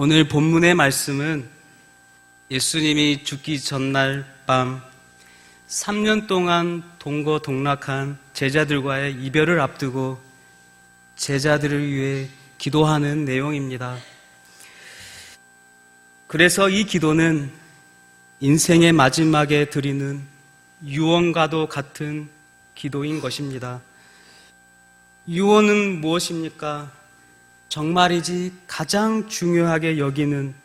오늘 본문의 말씀은 예수님이 죽기 전날 밤 3년 동안 동거동락한 제자들과의 이별을 앞두고 제자들을 위해 기도하는 내용입니다. 그래서 이 기도는 인생의 마지막에 드리는 유언과도 같은 기도인 것입니다. 유언은 무엇입니까? 정말이지 가장 중요하게 여기는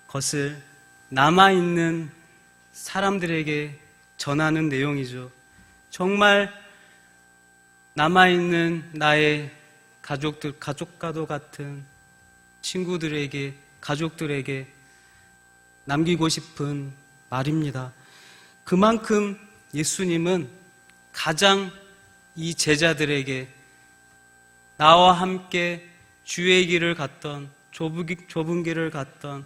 것을 남아있는 사람들에게 전하는 내용이죠. 정말 남아있는 나의 가족과도 같은 친구들에게, 가족들에게 남기고 싶은 말입니다. 그만큼 예수님은 가장 이 제자들에게 나와 함께 주의 길을 갔던, 좁은 길을 갔던,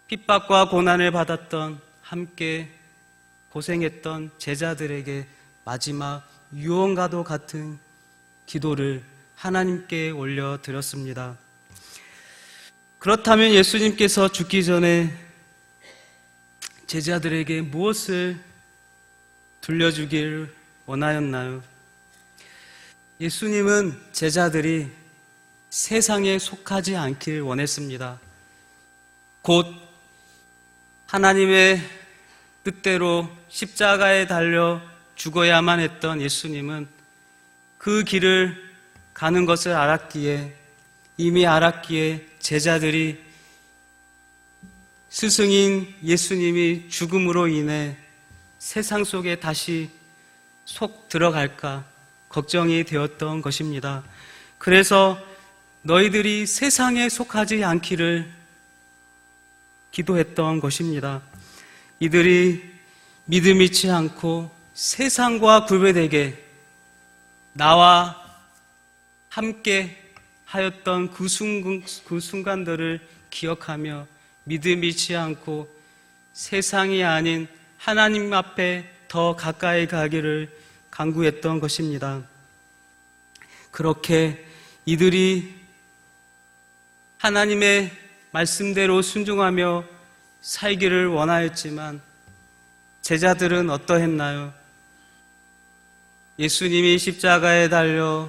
핍박과 고난을 받았던, 함께 고생했던 제자들에게 마지막 유언과도 같은 기도를 하나님께 올려드렸습니다. 그렇다면 예수님께서 죽기 전에 제자들에게 무엇을 들려주길 원하였나요? 예수님은 제자들이 세상에 속하지 않길 원했습니다. 곧 하나님의 뜻대로 십자가에 달려 죽어야만 했던 예수님은 그 길을 가는 것을 이미 알았기에 제자들이 스승인 예수님이 죽음으로 인해 세상 속에 다시 속 들어갈까 걱정이 되었던 것입니다. 그래서 너희들이 세상에 속하지 않기를 기도했던 것입니다. 이들이 믿음 잃지 않고 세상과 구별되게 나와 함께 하였던 그 순간들을 기억하며 믿음 잃지 않고 세상이 아닌 하나님 앞에 더 가까이 가기를 간구했던 것입니다. 그렇게 이들이 하나님의 말씀대로 순종하며 살기를 원하였지만 제자들은 어떠했나요? 예수님이 십자가에 달려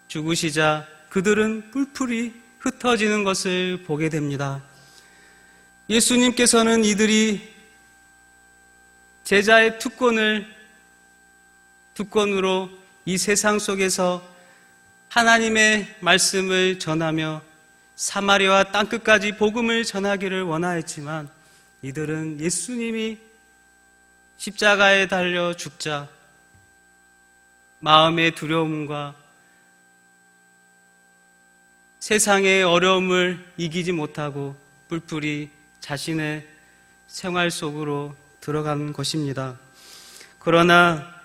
죽으시자 그들은 뿔뿔이 흩어지는 것을 보게 됩니다. 예수님께서는 이들이 제자의 특권으로 이 세상 속에서 하나님의 말씀을 전하며 사마리아와 땅끝까지 복음을 전하기를 원하였지만 이들은 예수님이 십자가에 달려 죽자 마음의 두려움과 세상의 어려움을 이기지 못하고 뿔뿔이 자신의 생활 속으로 들어간 것입니다. 그러나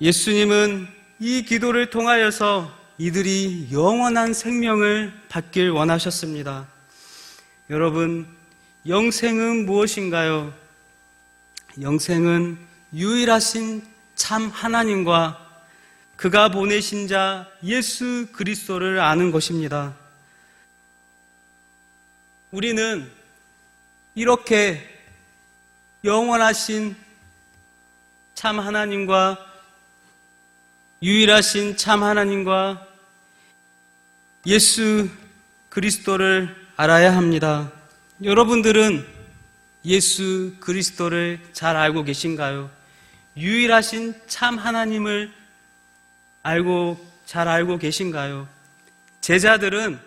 예수님은 이 기도를 통하여서 이들이 영원한 생명을 받길 원하셨습니다. 여러분, 영생은 무엇인가요? 영생은 유일하신 참 하나님과 그가 보내신 자 예수 그리스도를 아는 것입니다. 우리는 이렇게 영원하신 참 하나님과 유일하신 참 하나님과 예수 그리스도를 알아야 합니다. 여러분들은 예수 그리스도를 잘 알고 계신가요? 유일하신 참 하나님을 잘 알고 계신가요? 제자들은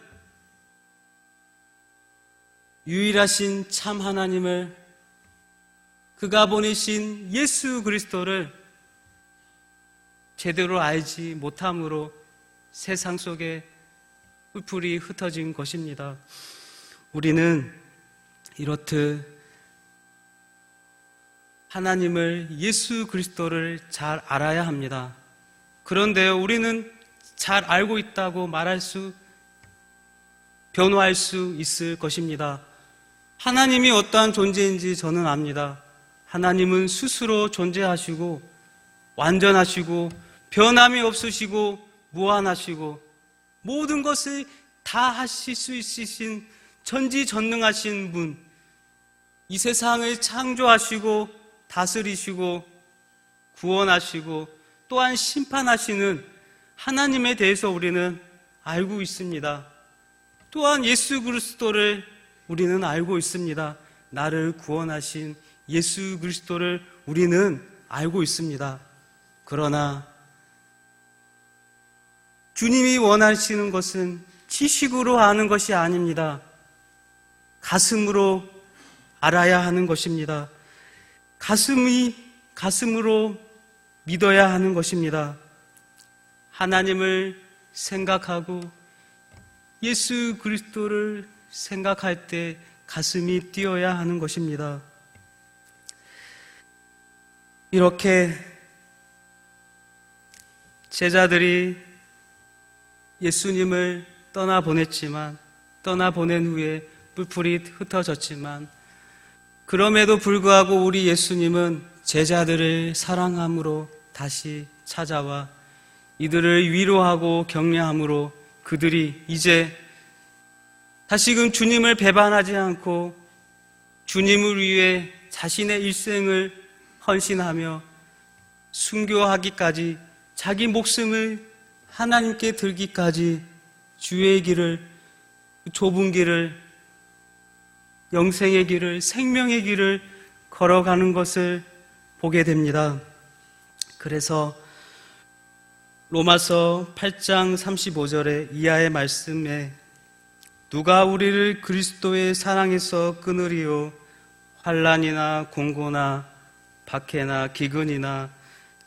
유일하신 참 하나님을, 그가 보내신 예수 그리스도를 제대로 알지 못함으로 세상 속에 뿔뿔이 흩어진 것입니다. 우리는 이렇듯 하나님을, 예수 그리스도를 잘 알아야 합니다. 그런데요, 우리는 잘 알고 있다고 변호할 수 있을 것입니다. 하나님이 어떠한 존재인지 저는 압니다. 하나님은 스스로 존재하시고 완전하시고 변함이 없으시고 무한하시고 모든 것을 다 하실 수 있으신 전지전능하신 분, 이 세상을 창조하시고 다스리시고 구원하시고 또한 심판하시는 하나님에 대해서 우리는 알고 있습니다. 또한 예수 그리스도를 우리는 알고 있습니다. 나를 구원하신 예수 그리스도를 우리는 알고 있습니다. 그러나 주님이 원하시는 것은 지식으로 아는 것이 아닙니다. 가슴으로 알아야 하는 것입니다. 가슴으로 믿어야 하는 것입니다. 하나님을 생각하고 예수 그리스도를 생각할 때 가슴이 뛰어야 하는 것입니다. 이렇게 제자들이 예수님을 떠나보낸 후에 뿔뿔이 흩어졌지만 그럼에도 불구하고 우리 예수님은 제자들을 사랑함으로 다시 찾아와 이들을 위로하고 격려함으로 그들이 이제 다시금 주님을 배반하지 않고 주님을 위해 자신의 일생을 헌신하며 순교하기까지 자기 목숨을 하나님께 들기까지 주의 길을, 좁은 길을, 영생의 길을, 생명의 길을 걸어가는 것을 보게 됩니다. 그래서 로마서 8장 35절의 이하의 말씀에 누가 우리를 그리스도의 사랑에서 끊으리요 환난이나 공고나 박해나 기근이나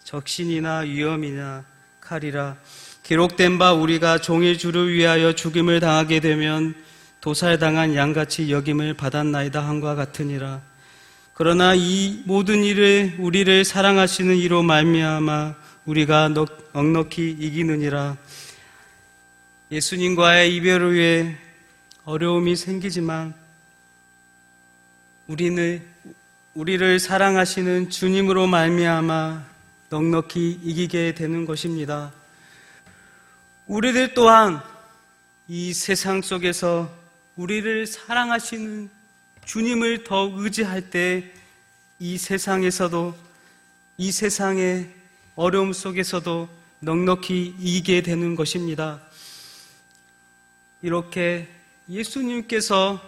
적신이나 위험이나 칼이라 기록된 바 우리가 종의 주를 위하여 죽임을 당하게 되면 도살당한 양같이 여김을 받았나이다 함과 같으니라. 그러나 이 모든 일을 우리를 사랑하시는 이로 말미암아 우리가 넉넉히 이기느니라. 예수님과의 이별 후에 어려움이 생기지만 우리를 사랑하시는 주님으로 말미암아 넉넉히 이기게 되는 것입니다. 우리들 또한 이 세상 속에서 우리를 사랑하시는 주님을 더 의지할 때 이 세상에서도 이 세상의 어려움 속에서도 넉넉히 이기게 되는 것입니다. 이렇게 예수님께서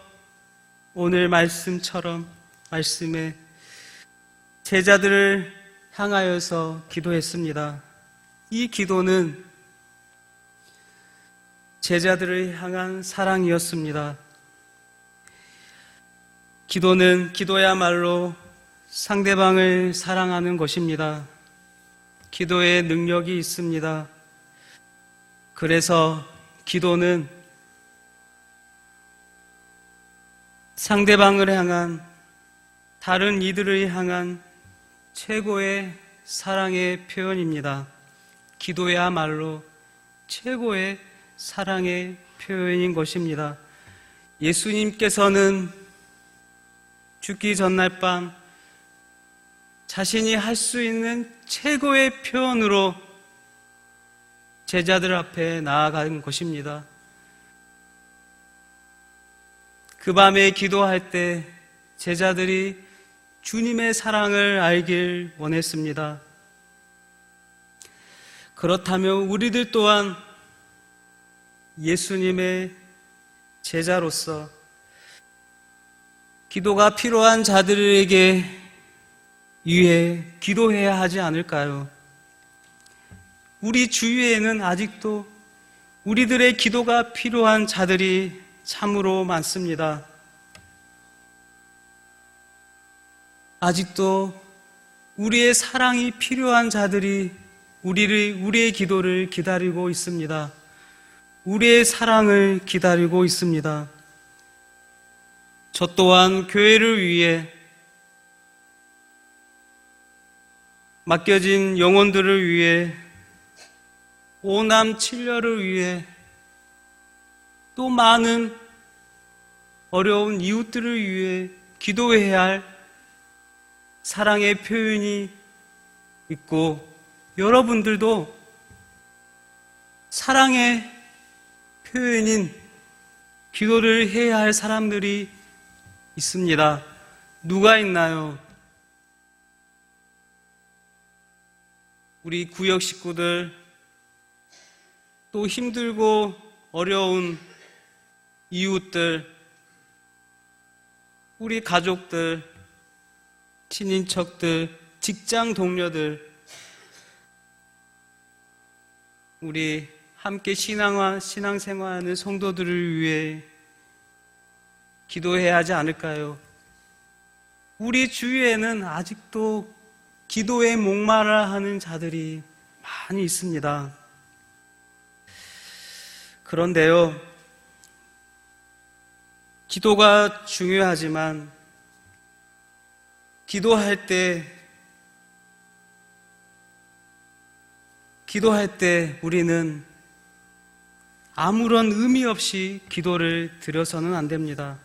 오늘 말씀에 제자들을 향하여서 기도했습니다. 이 기도는 제자들을 향한 사랑이었습니다. 기도야말로 상대방을 사랑하는 것입니다. 기도에 능력이 있습니다. 그래서 기도는 상대방을 향한, 다른 이들을 향한 최고의 사랑의 표현입니다. 기도야말로 최고의 사랑의 표현인 것입니다. 예수님께서는 죽기 전날 밤 자신이 할 수 있는 최고의 표현으로 제자들 앞에 나아간 것입니다. 그 밤에 기도할 때 제자들이 주님의 사랑을 알길 원했습니다. 그렇다면 우리들 또한 예수님의 제자로서 기도가 필요한 자들에게 위해 기도해야 하지 않을까요? 우리 주위에는 아직도 우리들의 기도가 필요한 자들이 참으로 많습니다. 아직도 우리의 사랑이 필요한 자들이 우리의 기도를 기다리고 있습니다. 우리의 사랑을 기다리고 있습니다. 저 또한 교회를 위해 맡겨진 영혼들을 위해 오남 7녀를 위해 또 많은 어려운 이웃들을 위해 기도해야 할 사랑의 표현이 있고 여러분들도 사랑의 표현인 기도를 해야 할 사람들이 있습니다. 누가 있나요? 우리 구역 식구들, 또 힘들고 어려운 이웃들, 우리 가족들, 친인척들, 직장 동료들, 우리 함께 신앙생활하는 성도들을 위해 기도해야 하지 않을까요? 우리 주위에는 아직도 기도에 목말라 하는 자들이 많이 있습니다. 그런데요, 기도가 중요하지만 기도할 때 우리는 아무런 의미 없이 기도를 드려서는 안 됩니다.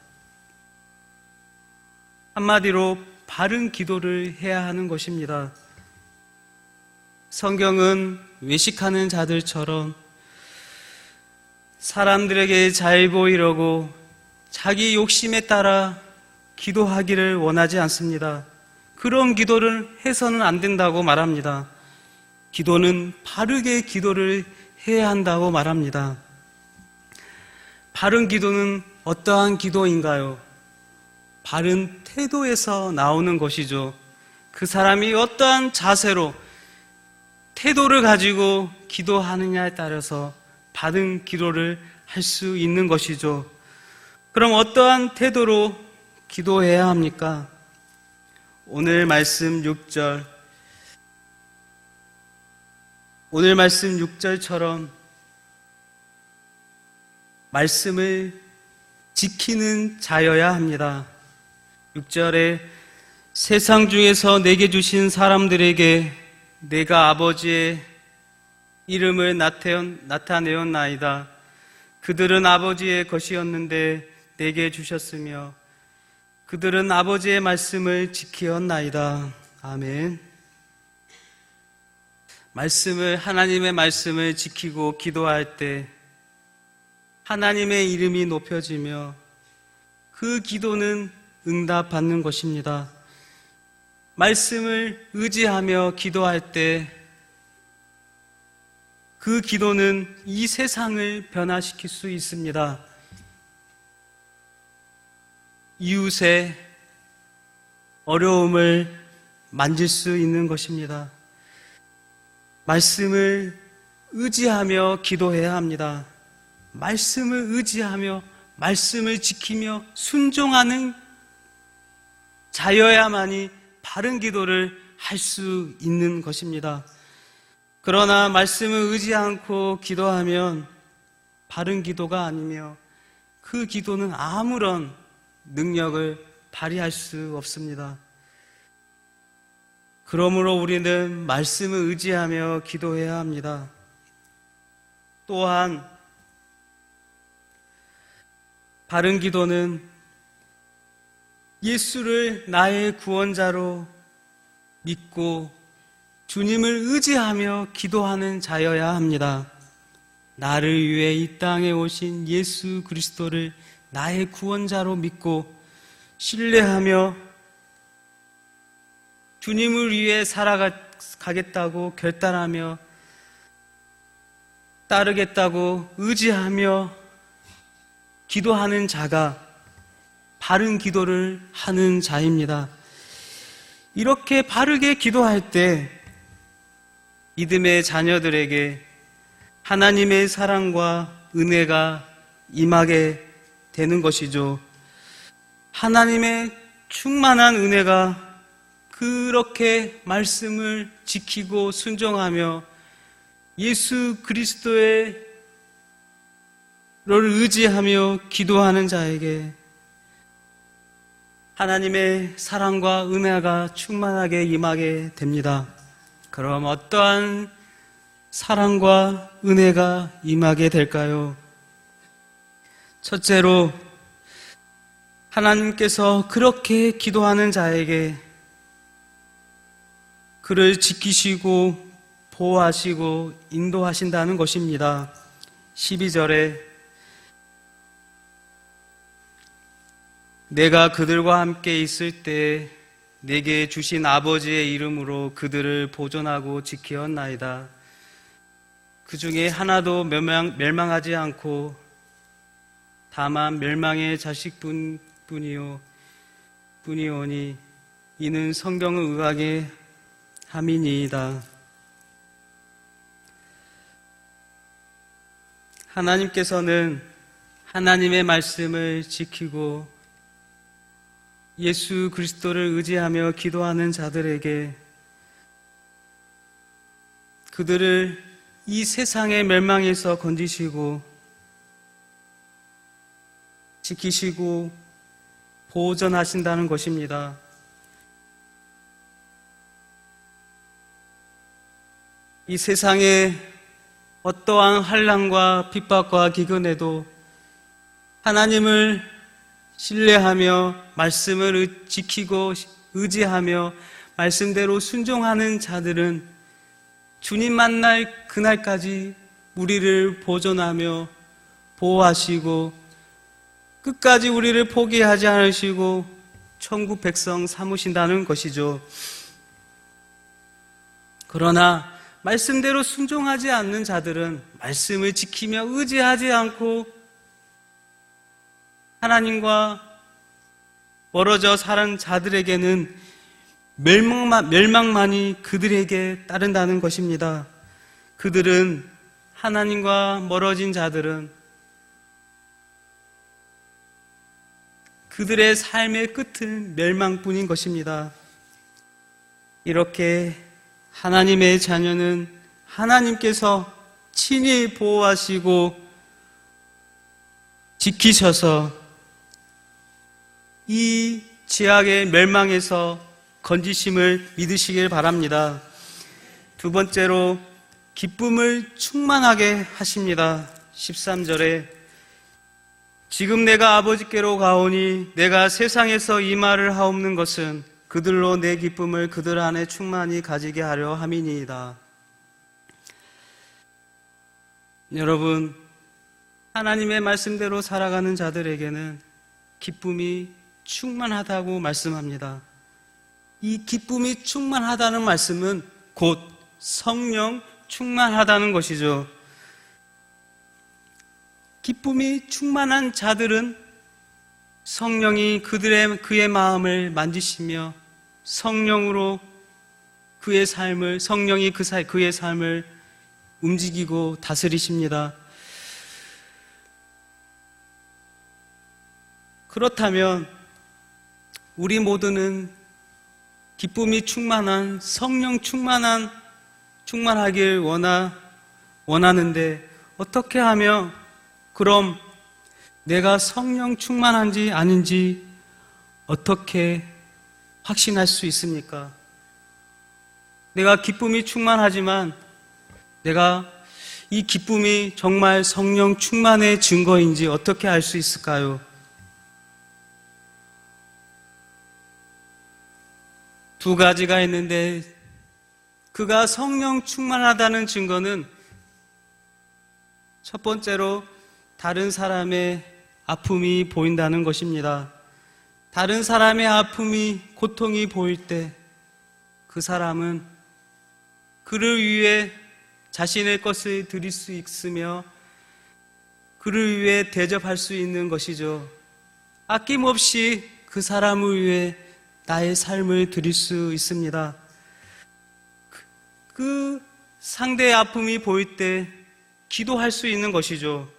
한마디로 바른 기도를 해야 하는 것입니다. 성경은 외식하는 자들처럼 사람들에게 잘 보이려고 자기 욕심에 따라 기도하기를 원하지 않습니다. 그런 기도를 해서는 안 된다고 말합니다. 기도는 바르게 기도를 해야 한다고 말합니다. 바른 기도는 어떠한 기도인가요? 바른 태도에서 나오는 것이죠. 그 사람이 어떠한 자세로 태도를 가지고 기도하느냐에 따라서 바른 기도를 할 수 있는 것이죠. 그럼 어떠한 태도로 기도해야 합니까? 오늘 말씀 6절처럼 말씀을 지키는 자여야 합니다. 6절에 세상 중에서 내게 주신 사람들에게 내가 아버지의 이름을 나타내었나이다. 그들은 아버지의 것이었는데 내게 주셨으며 그들은 아버지의 말씀을 지키었나이다. 아멘. 하나님의 말씀을 지키고 기도할 때 하나님의 이름이 높여지며 그 기도는 응답받는 것입니다. 말씀을 의지하며 기도할 때 그 기도는 이 세상을 변화시킬 수 있습니다. 이웃의 어려움을 만질 수 있는 것입니다. 말씀을 의지하며 기도해야 합니다. 말씀을 의지하며 말씀을 지키며 순종하는 자여야만이 바른 기도를 할 수 있는 것입니다. 그러나 말씀을 의지 않고 기도하면 바른 기도가 아니며 그 기도는 아무런 능력을 발휘할 수 없습니다. 그러므로 우리는 말씀을 의지하며 기도해야 합니다. 또한 바른 기도는 예수를 나의 구원자로 믿고 주님을 의지하며 기도하는 자여야 합니다. 나를 위해 이 땅에 오신 예수 그리스도를 나의 구원자로 믿고 신뢰하며 주님을 위해 살아가겠다고 결단하며 따르겠다고 의지하며 기도하는 자가 바른 기도를 하는 자입니다. 이렇게 바르게 기도할 때 믿음의 자녀들에게 하나님의 사랑과 은혜가 임하게 되는 것이죠. 하나님의 충만한 은혜가 그렇게 말씀을 지키고 순종하며 예수 그리스도를 의지하며 기도하는 자에게 하나님의 사랑과 은혜가 충만하게 임하게 됩니다. 그럼 어떠한 사랑과 은혜가 임하게 될까요? 첫째로 하나님께서 그렇게 기도하는 자에게 그를 지키시고 보호하시고 인도하신다는 것입니다. 12절에 내가 그들과 함께 있을 때 내게 주신 아버지의 이름으로 그들을 보존하고 지키었나이다. 그 중에 하나도 멸망하지 않고 다만 멸망의 자식뿐이오니 이는 성경을 의하게 함이니이다. 하나님께서는 하나님의 말씀을 지키고 예수 그리스도를 의지하며 기도하는 자들에게 그들을 이 세상의 멸망에서 건지시고 지키시고 보존하신다는 것입니다. 이 세상에 어떠한 환난과 핍박과 기근에도 하나님을 신뢰하며 말씀을 지키고 의지하며 말씀대로 순종하는 자들은 주님 만날 그날까지 우리를 보존하며 보호하시고 끝까지 우리를 포기하지 않으시고 천국 백성 삼으신다는 것이죠. 그러나 말씀대로 순종하지 않는 자들은 말씀을 지키며 의지하지 않고 하나님과 멀어져 사는 자들에게는 멸망만이 그들에게 따른다는 것입니다. 그들은 하나님과 멀어진 자들은 그들의 삶의 끝은 멸망뿐인 것입니다. 이렇게 하나님의 자녀는 하나님께서 친히 보호하시고 지키셔서 이 죄악의 멸망에서 건지심을 믿으시길 바랍니다. 두 번째로 기쁨을 충만하게 하십니다. 13절에 지금 내가 아버지께로 가오니 내가 세상에서 이 말을 하옵는 것은 그들로 내 기쁨을 그들 안에 충만히 가지게 하려 함이니이다. 여러분, 하나님의 말씀대로 살아가는 자들에게는 기쁨이 충만하다고 말씀합니다. 이 기쁨이 충만하다는 말씀은 곧 성령 충만하다는 것이죠. 기쁨이 충만한 자들은 성령이 그의 마음을 만지시며 성령으로 성령이 그의 삶을 움직이고 다스리십니다. 그렇다면 우리 모두는 기쁨이 충만한 성령 충만하길 원하는데 어떻게 하며 그럼 내가 성령 충만한지 아닌지 어떻게 확신할 수 있습니까? 내가 기쁨이 충만하지만 내가 이 기쁨이 정말 성령 충만의 증거인지 어떻게 알 수 있을까요? 두 가지가 있는데 그가 성령 충만하다는 증거는 첫 번째로 다른 사람의 아픔이 보인다는 것입니다. 다른 사람의 아픔이 고통이 보일 때 그 사람은 그를 위해 자신의 것을 드릴 수 있으며 그를 위해 대접할 수 있는 것이죠. 아낌없이 그 사람을 위해 나의 삶을 드릴 수 있습니다. 그 상대의 아픔이 보일 때 기도할 수 있는 것이죠.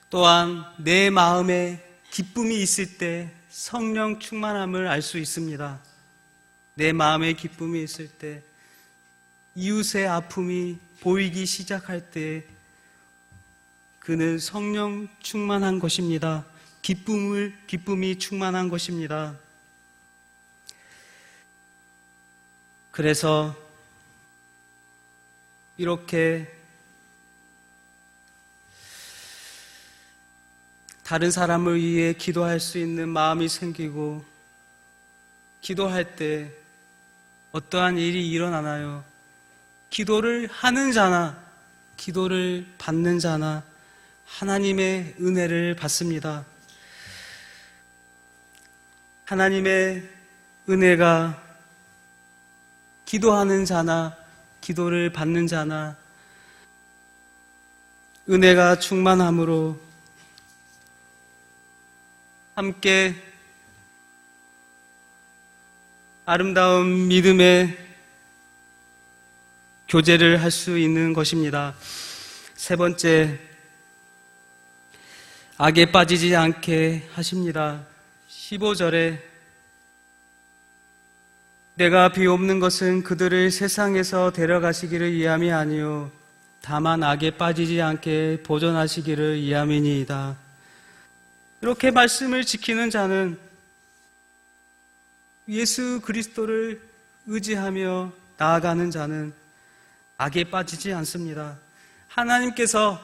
또한 내 마음에 기쁨이 있을 때 성령 충만함을 알 수 있습니다. 내 마음에 기쁨이 있을 때 이웃의 아픔이 보이기 시작할 때 그는 성령 충만한 것입니다. 기쁨이 충만한 것입니다. 그래서 이렇게 다른 사람을 위해 기도할 수 있는 마음이 생기고 기도할 때 어떠한 일이 일어나나요? 기도를 하는 자나 기도를 받는 자나 하나님의 은혜를 받습니다. 하나님의 은혜가 기도하는 자나 기도를 받는 자나 은혜가 충만함으로 함께 아름다운 믿음의 교제를 할 수 있는 것입니다. 세 번째, 악에 빠지지 않게 하십니다. 15절에 내가 비옵는 것은 그들을 세상에서 데려가시기를 위함이 아니요 다만 악에 빠지지 않게 보존하시기를 위함이니이다. 이렇게 말씀을 지키는 자는 예수 그리스도를 의지하며 나아가는 자는 악에 빠지지 않습니다. 하나님께서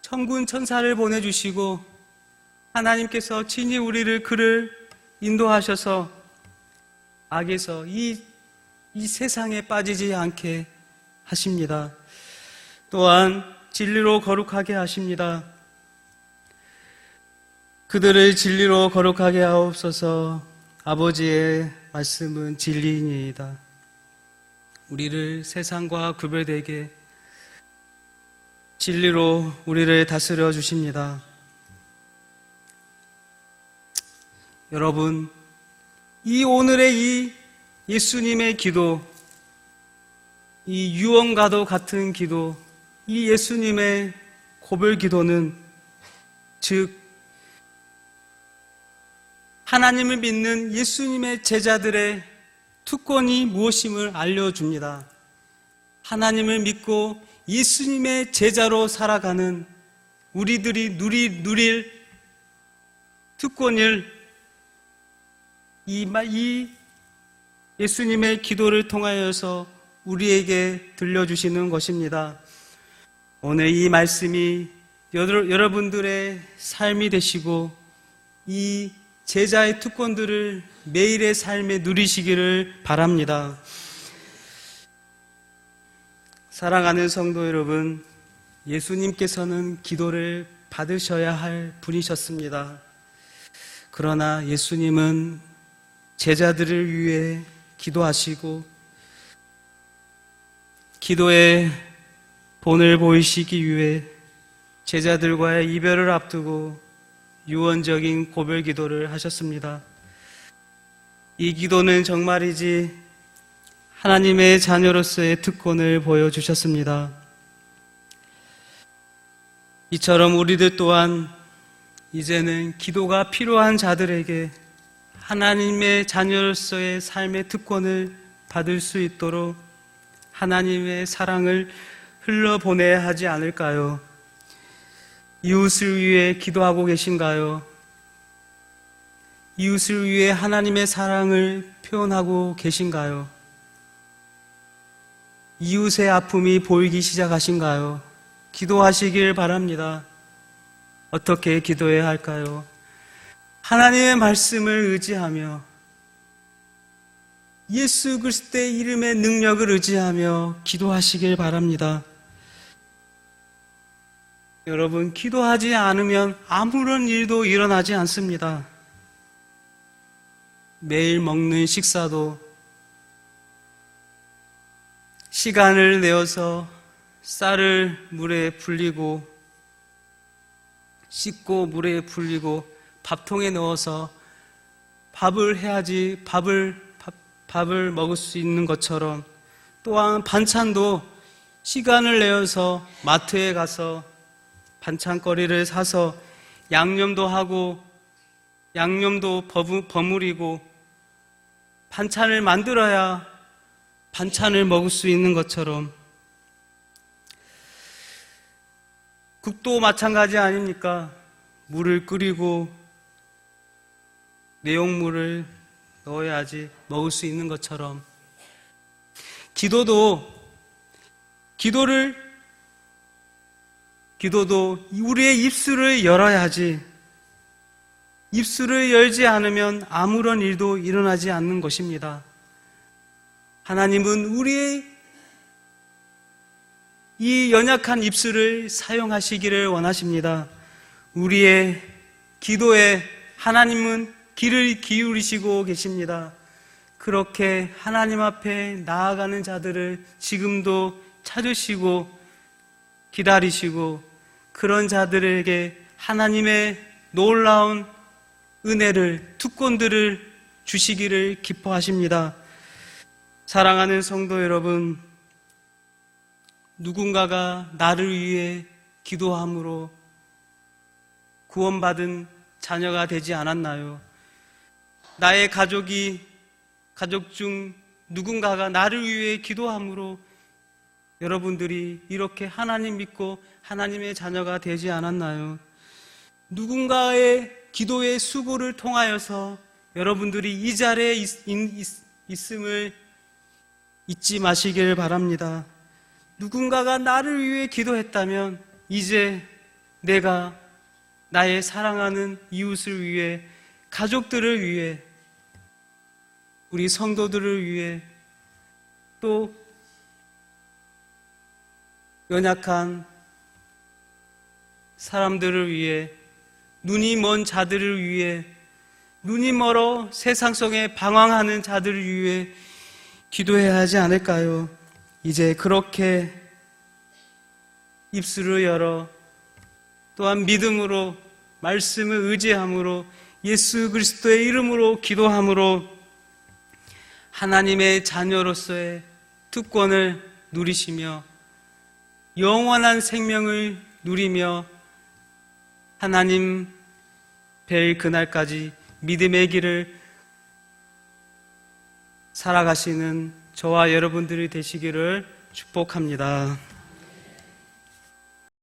천군 천사를 보내주시고 하나님께서 친히 그를 인도하셔서 악에서 이 세상에 빠지지 않게 하십니다. 또한 진리로 거룩하게 하십니다. 그들을 진리로 거룩하게 하옵소서. 아버지의 말씀은 진리이니이다. 우리를 세상과 구별되게 진리로 우리를 다스려 주십니다. 여러분, 이 오늘의 이 예수님의 기도, 이 유언과도 같은 기도, 이 예수님의 고별 기도는 즉 하나님을 믿는 예수님의 제자들의 특권이 무엇임을 알려줍니다. 하나님을 믿고 예수님의 제자로 살아가는 우리들이 누릴 특권을 이 예수님의 기도를 통하여서 우리에게 들려주시는 것입니다. 오늘 이 말씀이 여러분들의 삶이 되시고 이 제자의 특권들을 매일의 삶에 누리시기를 바랍니다. 사랑하는 성도 여러분, 예수님께서는 기도를 받으셔야 할 분이셨습니다. 그러나 예수님은 제자들을 위해 기도하시고 기도의 본을 보이시기 위해 제자들과의 이별을 앞두고 유언적인 고별 기도를 하셨습니다. 이 기도는 정말이지 하나님의 자녀로서의 특권을 보여주셨습니다. 이처럼 우리들 또한 이제는 기도가 필요한 자들에게 하나님의 자녀로서의 삶의 특권을 받을 수 있도록 하나님의 사랑을 흘러보내야 하지 않을까요? 이웃을 위해 기도하고 계신가요? 이웃을 위해 하나님의 사랑을 표현하고 계신가요? 이웃의 아픔이 보이기 시작하신가요? 기도하시길 바랍니다. 어떻게 기도해야 할까요? 하나님의 말씀을 의지하며 예수 그리스도의 이름의 능력을 의지하며 기도하시길 바랍니다. 여러분, 기도하지 않으면 아무런 일도 일어나지 않습니다. 매일 먹는 식사도 시간을 내어서 쌀을 물에 불리고 씻고 물에 불리고 밥통에 넣어서 밥을 해야지 밥을 먹을 수 있는 것처럼 또한 반찬도 시간을 내어서 마트에 가서 반찬거리를 사서 양념도 하고 양념도 버무리고 반찬을 만들어야 반찬을 먹을 수 있는 것처럼 국도 마찬가지 아닙니까? 물을 끓이고 내용물을 넣어야지 먹을 수 있는 것처럼 기도도 우리의 입술을 열어야지 입술을 열지 않으면 아무런 일도 일어나지 않는 것입니다. 하나님은 우리의 이 연약한 입술을 사용하시기를 원하십니다. 우리의 기도에 하나님은 귀를 기울이시고 계십니다. 그렇게 하나님 앞에 나아가는 자들을 지금도 찾으시고 기다리시고 그런 자들에게 하나님의 놀라운 은혜를, 특권들을 주시기를 기뻐하십니다. 사랑하는 성도 여러분, 누군가가 나를 위해 기도함으로 구원받은 자녀가 되지 않았나요? 나의 가족 중 누군가가 나를 위해 기도함으로 여러분들이 이렇게 하나님 믿고 하나님의 자녀가 되지 않았나요? 누군가의 기도의 수고를 통하여서 여러분들이 이 자리에 있음을 잊지 마시길 바랍니다. 누군가가 나를 위해 기도했다면 이제 내가 나의 사랑하는 이웃을 위해, 가족들을 위해, 우리 성도들을 위해, 또 연약한 사람들을 위해, 눈이 먼 자들을 위해, 눈이 멀어 세상 속에 방황하는 자들을 위해 기도해야 하지 않을까요? 이제 그렇게 입술을 열어 또한 믿음으로, 말씀을 의지함으로, 예수 그리스도의 이름으로 기도함으로 하나님의 자녀로서의 특권을 누리시며 영원한 생명을 누리며 하나님 뵐 그날까지 믿음의 길을 살아가시는 저와 여러분들이 되시기를 축복합니다.